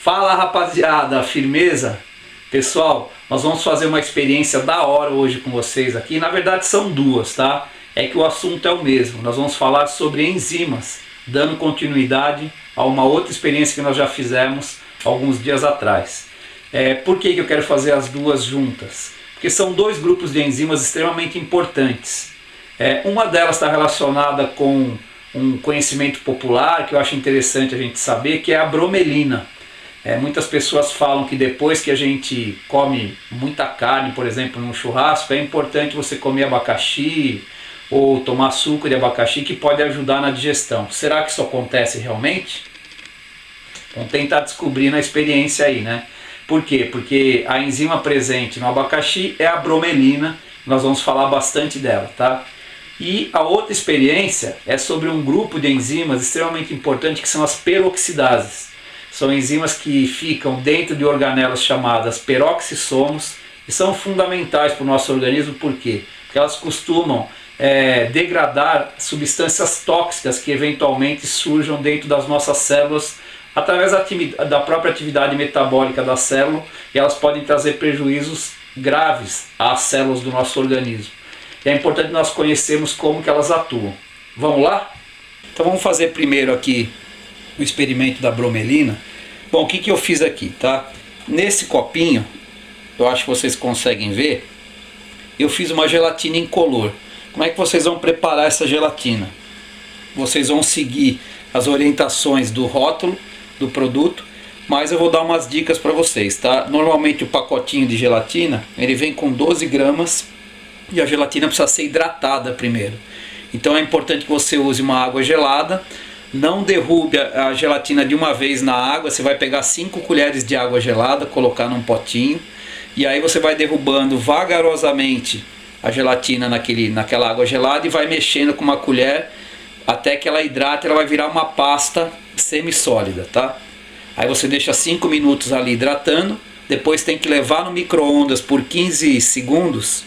Fala rapaziada, firmeza? Pessoal, nós vamos fazer uma experiência da hora hoje com vocês aqui. Na verdade são duas, tá? É que o assunto é o mesmo. Nós vamos falar sobre enzimas, dando continuidade a uma outra experiência que nós já fizemos alguns dias atrás. Por que eu quero fazer as duas juntas? Porque são dois grupos de enzimas extremamente importantes. Uma delas está relacionada com um conhecimento popular que eu acho interessante a gente saber, que é a bromelina. Muitas pessoas falam que depois que a gente come muita carne, por exemplo, num churrasco, é importante você comer abacaxi ou tomar suco de abacaxi, que pode ajudar na digestão. Será que isso acontece realmente? Vamos tentar descobrir na experiência aí, né? Por quê? Porque a enzima presente no abacaxi é a bromelina, nós vamos falar bastante dela, tá? E a outra experiência é sobre um grupo de enzimas extremamente importante, que são as peroxidases. São enzimas que ficam dentro de organelas chamadas peroxissomos e são fundamentais para o nosso organismo. Por quê? Porque elas costumam degradar substâncias tóxicas que eventualmente surjam dentro das nossas células através da própria atividade metabólica da célula, e elas podem trazer prejuízos graves às células do nosso organismo. E é importante nós conhecermos como que elas atuam. Vamos lá? Então vamos fazer primeiro aqui o experimento da bromelina. Bom, o que eu fiz aqui, tá? Nesse copinho, eu acho que vocês conseguem ver, eu fiz uma gelatina incolor. Como é que vocês vão preparar essa gelatina? Vocês vão seguir as orientações do rótulo do produto, mas eu vou dar umas dicas para vocês, tá? Normalmente o pacotinho de gelatina, ele vem com 12 gramas e a gelatina precisa ser hidratada primeiro. Então é importante que você use uma água gelada. Não derrube a gelatina de uma vez na água. Você vai pegar 5 colheres de água gelada, colocar num potinho, e aí você vai derrubando vagarosamente a gelatina naquela água gelada e vai mexendo com uma colher até que ela hidrate. Ela vai virar uma pasta semi-sólida, tá? Aí você deixa 5 minutos ali hidratando, depois tem que levar no micro-ondas por 15 segundos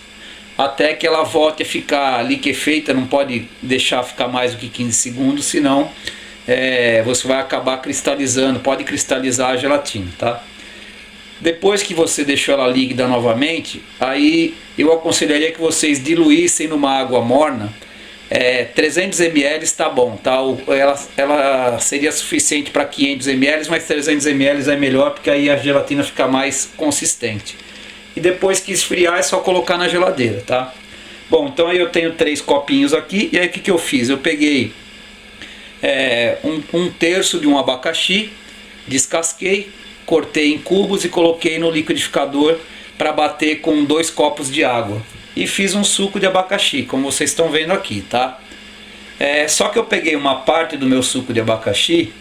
até que ela volte a ficar liquefeita. Não pode deixar ficar mais do que 15 segundos, senão você vai acabar cristalizando, pode cristalizar a gelatina, tá? Depois que você deixou ela líquida novamente, aí eu aconselharia que vocês diluíssem numa água morna. 300 ml está bom, tá? Ela seria suficiente para 500 ml, mas 300 ml é melhor, porque aí a gelatina fica mais consistente. E depois que esfriar é só colocar na geladeira, tá? Bom, então aí eu tenho 3 copinhos aqui. E aí o que eu fiz? Eu peguei um terço de um abacaxi, descasquei, cortei em cubos e coloquei no liquidificador para bater com 2 copos de água. E fiz um suco de abacaxi, como vocês estão vendo aqui, tá? Só que eu peguei uma parte do meu suco de abacaxi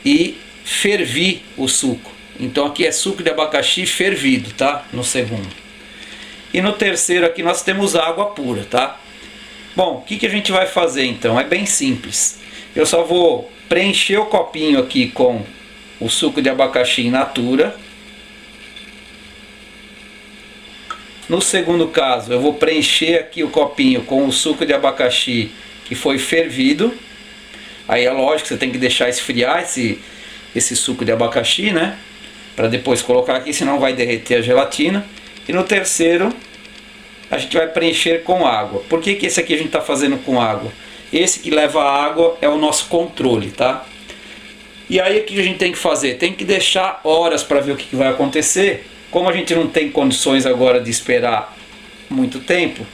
e fervi o suco. Então aqui é suco de abacaxi fervido, tá? No segundo. E no terceiro aqui nós temos água pura, tá? Bom, o que a gente vai fazer então? É bem simples. Eu só vou preencher o copinho aqui com o suco de abacaxi in natura. No segundo caso, eu vou preencher aqui o copinho com o suco de abacaxi que foi fervido. Aí é lógico que você tem que deixar esfriar esse suco de abacaxi, né? Para depois colocar aqui, senão vai derreter a gelatina. E no terceiro, a gente vai preencher com água. Por que esse aqui a gente está fazendo com água? Esse que leva a água é o nosso controle, tá? E aí o que a gente tem que fazer? Tem que deixar horas para ver o que vai acontecer. Como a gente não tem condições agora de esperar muito tempo,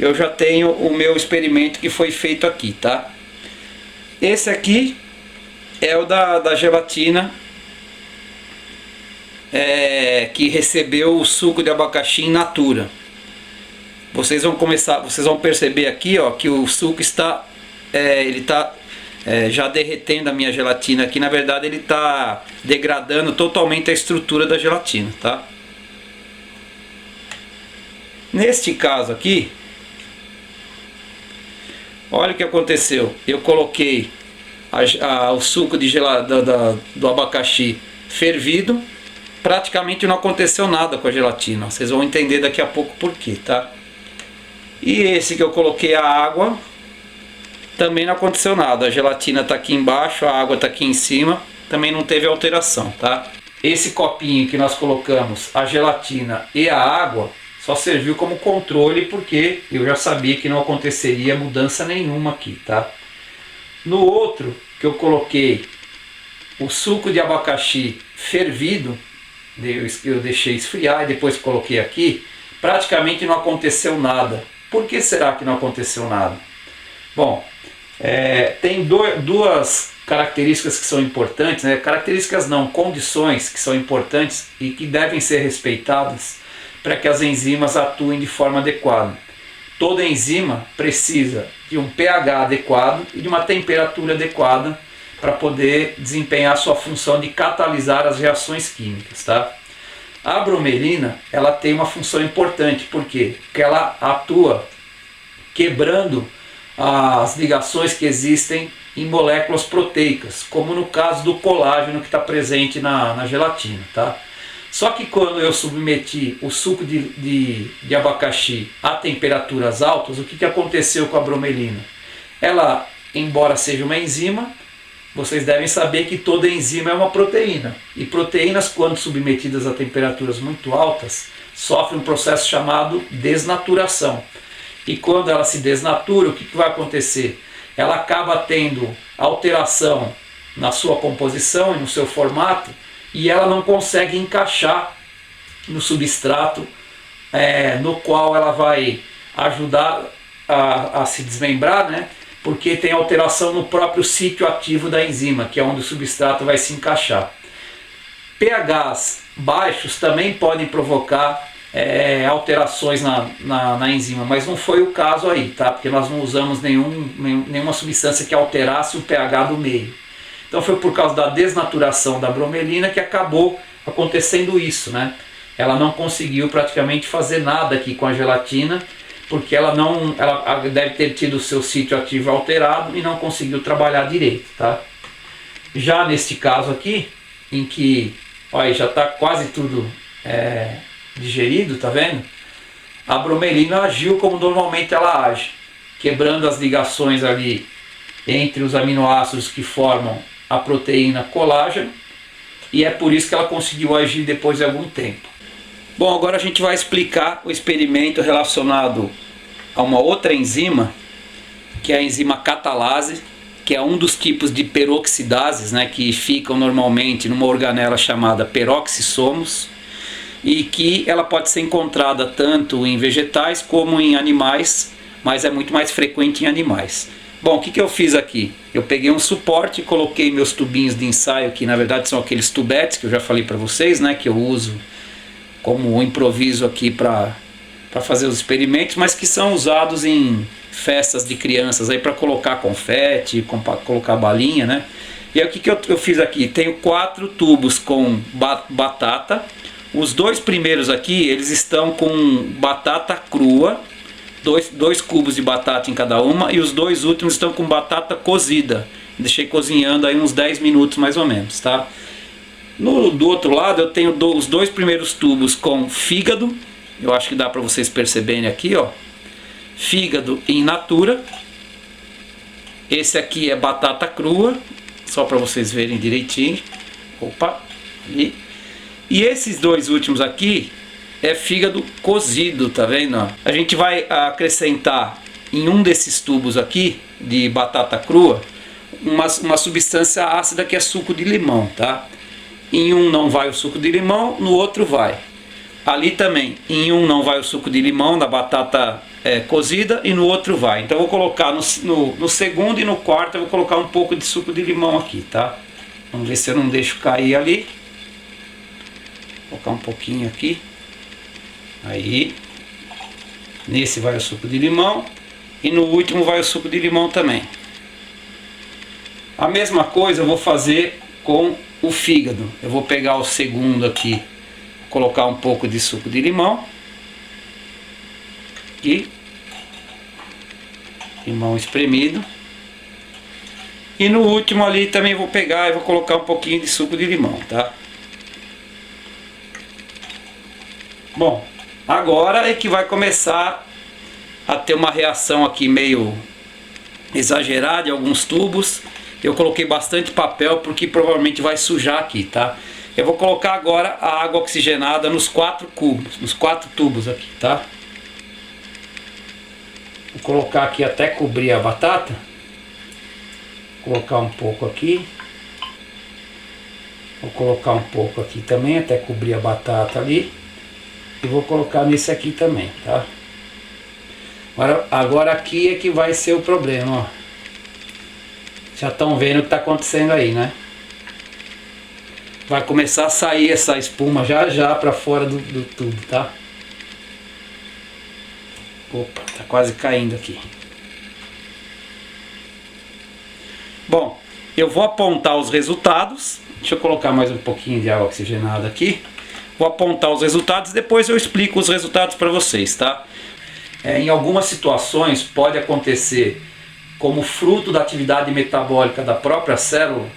eu já tenho o meu experimento que foi feito aqui, tá? Esse aqui é o da gelatina que recebeu o suco de abacaxi in natura. Vocês vão perceber aqui, ó, que o suco está já derretendo a minha gelatina aqui. Na verdade ele está degradando totalmente a estrutura da gelatina, tá? Neste caso aqui, olha o que aconteceu. Eu coloquei o suco do abacaxi fervido. Praticamente não aconteceu nada com a gelatina. Vocês vão entender daqui a pouco por quê, tá? E esse que eu coloquei a água, também não aconteceu nada. A gelatina está aqui embaixo, a água está aqui em cima. Também não teve alteração, tá? esse copinho que nós colocamos a gelatina e a água só serviu como controle, porque eu já sabia que não aconteceria mudança nenhuma aqui, tá? No outro que eu coloquei o suco de abacaxi fervido, eu deixei esfriar e depois coloquei aqui, praticamente não aconteceu nada. Por que será que não aconteceu nada? Bom, tem duas características que são importantes, né? Características não, condições que são importantes e que devem ser respeitadas para que as enzimas atuem de forma adequada. Toda enzima precisa de um pH adequado e de uma temperatura adequada para poder desempenhar sua função de catalisar as reações químicas, tá? A bromelina, ela tem uma função importante, por quê? Porque ela atua quebrando as ligações que existem em moléculas proteicas, como no caso do colágeno que está presente na gelatina, tá? Só que quando eu submeti o suco de abacaxi a temperaturas altas, o que aconteceu com a bromelina? Ela, embora seja uma enzima, vocês devem saber que toda enzima é uma proteína. E proteínas, quando submetidas a temperaturas muito altas, sofrem um processo chamado desnaturação. E quando ela se desnatura, o que vai acontecer? Ela acaba tendo alteração na sua composição e no seu formato, e ela não consegue encaixar no substrato no qual ela vai ajudar a se desmembrar, né? Porque tem alteração no próprio sítio ativo da enzima, que é onde o substrato vai se encaixar. pHs baixos também podem provocar alterações na enzima, mas não foi o caso aí, tá? Porque nós não usamos nenhuma substância que alterasse o pH do meio. Então foi por causa da desnaturação da bromelina que acabou acontecendo isso, né? Ela não conseguiu praticamente fazer nada aqui com a gelatina, porque ela deve ter tido o seu sítio ativo alterado e não conseguiu trabalhar direito, tá? Já neste caso aqui, em que olha, já está quase tudo digerido, tá vendo? A bromelina agiu como normalmente ela age, quebrando as ligações ali entre os aminoácidos que formam a proteína colágeno, e é por isso que ela conseguiu agir depois de algum tempo. Bom, agora a gente vai explicar o experimento relacionado a uma outra enzima, que é a enzima catalase, que é um dos tipos de peroxidases, né, que ficam normalmente numa organela chamada peroxissomos, e que ela pode ser encontrada tanto em vegetais como em animais, mas é muito mais frequente em animais. Bom, o que eu fiz aqui? Eu peguei um suporte e coloquei meus tubinhos de ensaio, que na verdade são aqueles tubetes que eu já falei para vocês, né, que eu uso como improviso aqui para fazer os experimentos, mas que são usados em festas de crianças aí para colocar confete, colocar balinha, né? E aí o que eu fiz aqui? Tenho 4 tubos com batata. Os 2 primeiros aqui, eles estão com batata crua, 2 cubos de batata em cada uma, e os 2 últimos estão com batata cozida. Deixei cozinhando aí uns 10 minutos mais ou menos, tá? Do outro lado eu tenho os 2 primeiros tubos com fígado. Eu acho que dá para vocês perceberem aqui, ó. Fígado in natura. Esse aqui é batata crua, só para vocês verem direitinho. Opa, ali. E esses 2 últimos aqui é fígado cozido, tá vendo? A gente vai acrescentar em um desses tubos aqui de batata crua uma substância ácida que é suco de limão, tá? Em um não vai o suco de limão, no outro vai. Ali também, em um não vai o suco de limão da batata cozida e no outro vai. Então eu vou colocar no segundo e no quarto eu vou colocar um pouco de suco de limão aqui, tá? Vamos ver se eu não deixo cair ali. Vou colocar um pouquinho aqui. Aí. Nesse vai o suco de limão e no último vai o suco de limão também. A mesma coisa eu vou fazer com o fígado. Eu vou pegar o segundo aqui, colocar um pouco de suco de limão e limão espremido, e no último ali também vou pegar e vou colocar um pouquinho de suco de limão, tá? Bom, agora é que vai começar a ter uma reação aqui meio exagerada em alguns tubos. Eu coloquei bastante papel porque provavelmente vai sujar aqui, tá? Eu vou colocar agora a água oxigenada nos 4 cubos, nos 4 tubos aqui, tá? Vou colocar aqui até cobrir a batata. Vou colocar um pouco aqui. Vou colocar um pouco aqui também, até cobrir a batata ali. E vou colocar nesse aqui também, tá? Agora aqui é que vai ser o problema, ó. Já estão vendo o que está acontecendo aí, né? Vai começar a sair essa espuma já já para fora do tubo, tá? Opa, tá quase caindo aqui. Bom, eu vou apontar os resultados. Deixa eu colocar mais um pouquinho de água oxigenada aqui. Vou apontar os resultados e depois eu explico os resultados para vocês, tá? Em algumas situações pode acontecer, como fruto da atividade metabólica da própria célula,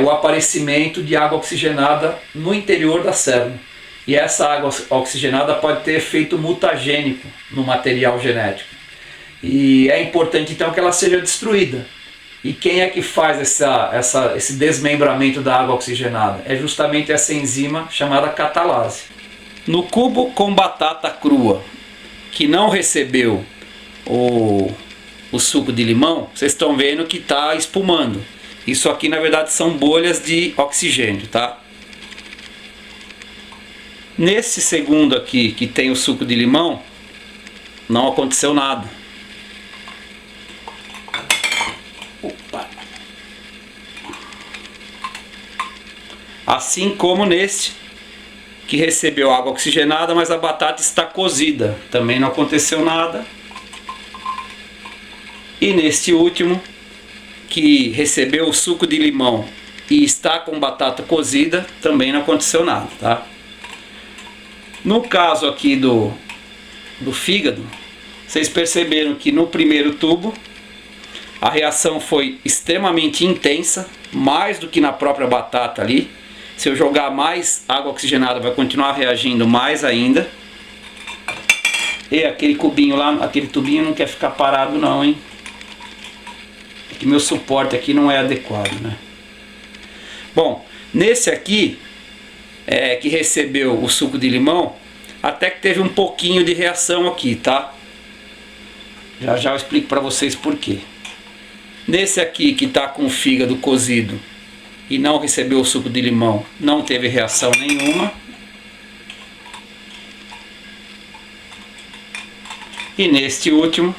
o aparecimento de água oxigenada no interior da célula. E essa água oxigenada pode ter efeito mutagênico no material genético. E é importante então que ela seja destruída. E quem é que faz esse desmembramento da água oxigenada? É justamente essa enzima chamada catalase. No cubo com batata crua, que não recebeu o suco de limão, vocês estão vendo que está espumando. Isso aqui na verdade são bolhas de oxigênio, tá? Nesse segundo aqui que tem o suco de limão, não aconteceu nada. Opa. Assim como neste que recebeu água oxigenada, mas a batata está cozida, também não aconteceu nada. E neste último que recebeu o suco de limão e está com batata cozida, também não aconteceu nada, tá? No caso aqui do fígado, vocês perceberam que no primeiro tubo a reação foi extremamente intensa, mais do que na própria batata ali. Se eu jogar mais água oxigenada, vai continuar reagindo mais ainda. E aquele cubinho lá, aquele tubinho não quer ficar parado não, hein? É que meu suporte aqui não é adequado, né? Bom, nesse aqui, que recebeu o suco de limão, até que teve um pouquinho de reação aqui, tá? Já já eu explico para vocês por quê. Nesse aqui que está com o fígado cozido e não recebeu o suco de limão, não teve reação nenhuma. E neste último,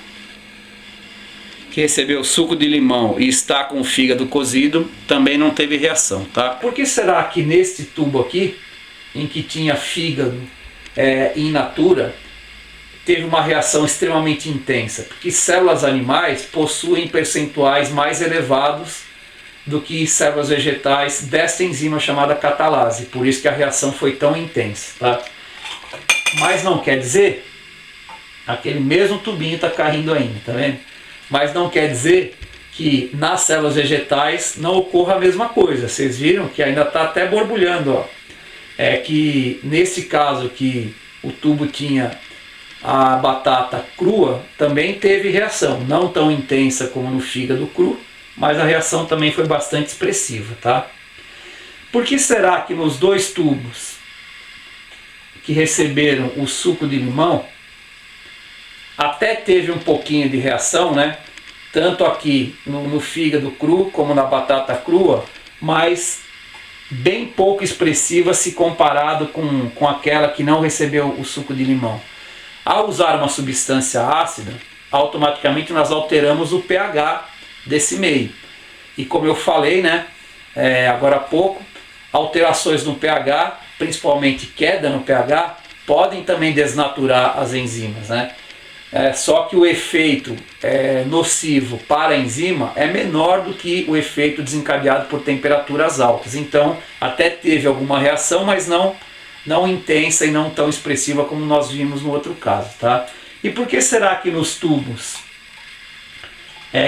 que recebeu o suco de limão e está com o fígado cozido, também não teve reação, tá? Por que será que neste tubo aqui, em que tinha fígado in natura, teve uma reação extremamente intensa? Porque células animais possuem percentuais mais elevados do que células vegetais dessa enzima chamada catalase, por isso que a reação foi tão intensa, tá? Mas não quer dizer, aquele mesmo tubinho está caindo ainda, tá vendo? Mas não quer dizer que nas células vegetais não ocorra a mesma coisa. Vocês viram que ainda está até borbulhando, ó. É que nesse caso que o tubo tinha a batata crua, também teve reação, não tão intensa como no fígado cru, mas a reação também foi bastante expressiva, tá? Por que será que nos dois tubos que receberam o suco de limão, até teve um pouquinho de reação, né? Tanto aqui no fígado cru como na batata crua, mas bem pouco expressiva se comparado com aquela que não recebeu o suco de limão. Ao usar uma substância ácida, automaticamente nós alteramos o pH desse meio. E como eu falei, né, agora há pouco, alterações no pH, principalmente queda no pH, podem também desnaturar as enzimas, né? Só que o efeito nocivo para a enzima é menor do que o efeito desencadeado por temperaturas altas. Então, até teve alguma reação, mas não intensa e não tão expressiva como nós vimos no outro caso, tá? E por que será que nos tubos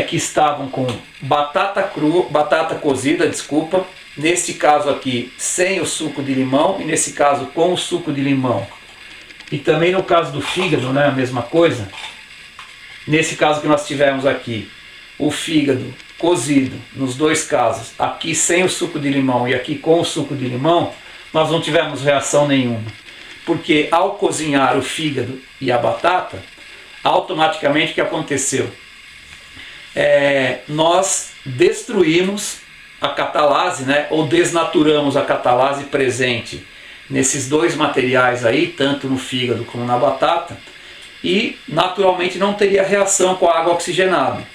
que estavam com batata crua, batata cozida, desculpa, nesse caso aqui sem o suco de limão e nesse caso com o suco de limão, e também no caso do fígado, né, a mesma coisa. Nesse caso que nós tivemos aqui, o fígado cozido, nos dois casos, aqui sem o suco de limão e aqui com o suco de limão, nós não tivemos reação nenhuma. Porque ao cozinhar o fígado e a batata, automaticamente o que aconteceu? Nós destruímos a catalase, né, ou desnaturamos a catalase presente nesses dois materiais aí, tanto no fígado como na batata, e naturalmente não teria reação com a água oxigenada.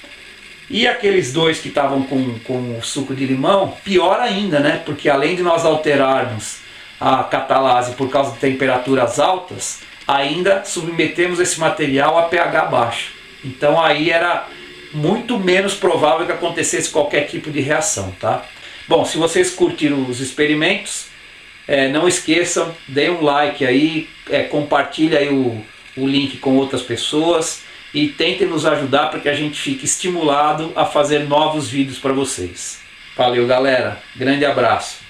E aqueles dois que estavam com o suco de limão, pior ainda, né, porque além de nós alterarmos a catalase por causa de temperaturas altas, ainda submetemos esse material a pH baixo. Então aí era muito menos provável que acontecesse qualquer tipo de reação, tá? Bom, se vocês curtiram os experimentos, não esqueçam, deem um like aí, compartilhe aí o link com outras pessoas e tentem nos ajudar para que a gente fique estimulado a fazer novos vídeos para vocês. Valeu, galera, grande abraço.